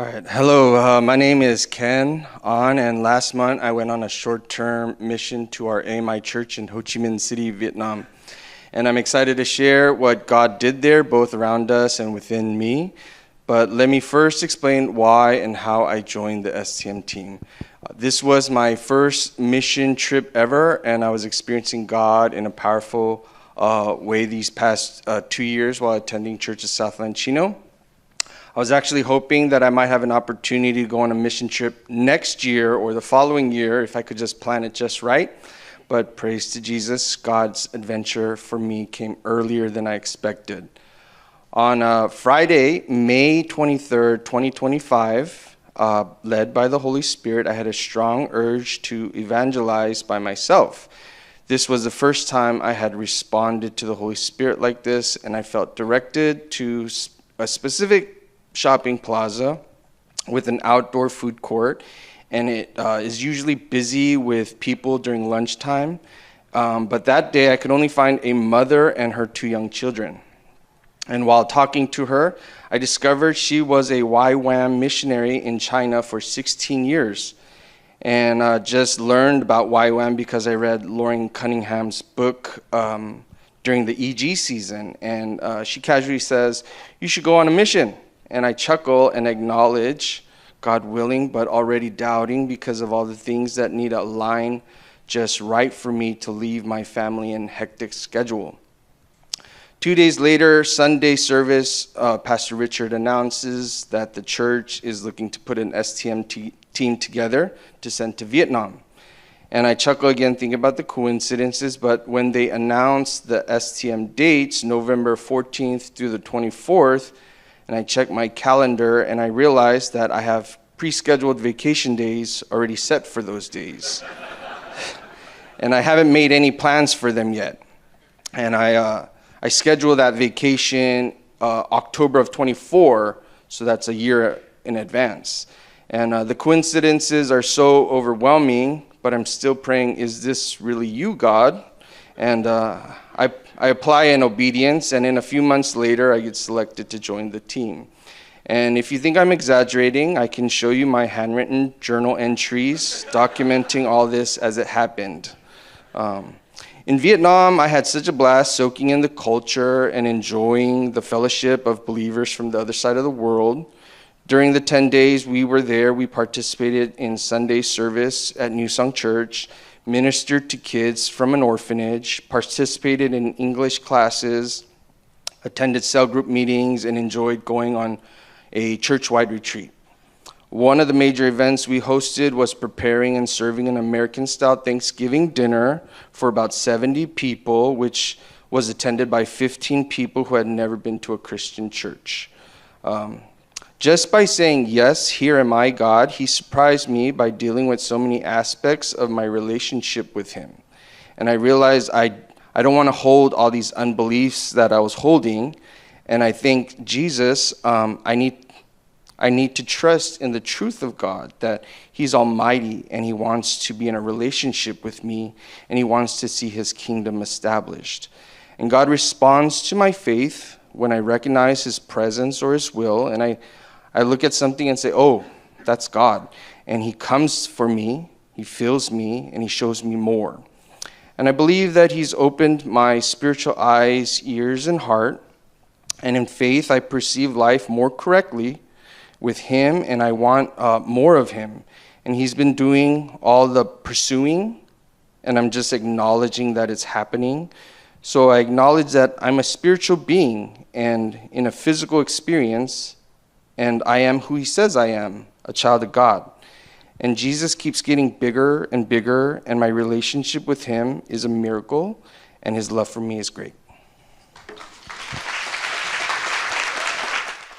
All right. Hello. My name is Ken Ahn, and last month I went on a short-term mission to our AMI church in Ho Chi Minh City, Vietnam. And I'm excited to share what God did there, both around us and within me. But let me first explain why and how I joined the STM team. This was my first mission trip ever, and I was experiencing God in a powerful way these past 2 years while attending Church of Southland Chino. I was actually hoping that I might have an opportunity to go on a mission trip next year or the following year if I could just plan it just right. But praise to Jesus, God's adventure for me came earlier than I expected. On Friday, May 23rd, 2025, led by the Holy Spirit, I had a strong urge to evangelize by myself. This was the first time I had responded to the Holy Spirit like this, and I felt directed to a specific shopping plaza with an outdoor food court, and it is usually busy with people during lunchtime. But that day I could only find a mother and her 2 young children. And while talking to her, I discovered she was a YWAM missionary in China for 16 years. And just learned about YWAM because I read Lauren Cunningham's book during the EG season. And she casually says, "You should go on a mission." And I chuckle and acknowledge, God willing, but already doubting because of all the things that need to align just right for me to leave my family in hectic schedule. 2 days later, Sunday service, Pastor Richard announces that the church is looking to put an STM team together to send to Vietnam. And I chuckle again, thinking about the coincidences, but when they announced the STM dates, November 14th through the 24th, and I checked my calendar and I realized that I have pre-scheduled vacation days already set for those days. And I haven't made any plans for them yet. And I scheduled that vacation October of 24, so that's a year in advance. And the coincidences are so overwhelming, but I'm still praying, is this really you, God? And I apply in obedience, and in a few months later, I get selected to join the team. And if you think I'm exaggerating, I can show you my handwritten journal entries documenting all this as it happened. In Vietnam, I had such a blast soaking in the culture and enjoying the fellowship of believers from the other side of the world. During the 10 days we were there, we participated in Sunday service at New Song Church, ministered to kids from an orphanage, participated in English classes, attended cell group meetings, and enjoyed going on a church-wide retreat. One of the major events we hosted was preparing and serving an American-style Thanksgiving dinner for about 70 people, which was attended by 15 people who had never been to a Christian church. Just by saying, "Yes, here am I, God," he surprised me by dealing with so many aspects of my relationship with him. And I realized I don't want to hold all these unbeliefs that I was holding. And I think, Jesus, I need to trust in the truth of God, that he's almighty and he wants to be in a relationship with me and he wants to see his kingdom established. And God responds to my faith when I recognize his presence or his will, and I look at something and say, "Oh, that's God." And he comes for me, he fills me, and he shows me more. And I believe that he's opened my spiritual eyes, ears, and heart. And in faith, I perceive life more correctly with him, and I want more of him. And he's been doing all the pursuing, and I'm just acknowledging that it's happening. So I acknowledge that I'm a spiritual being and in a physical experience, and I am who he says I am, a child of God. And Jesus keeps getting bigger and bigger, and my relationship with him is a miracle, and his love for me is great.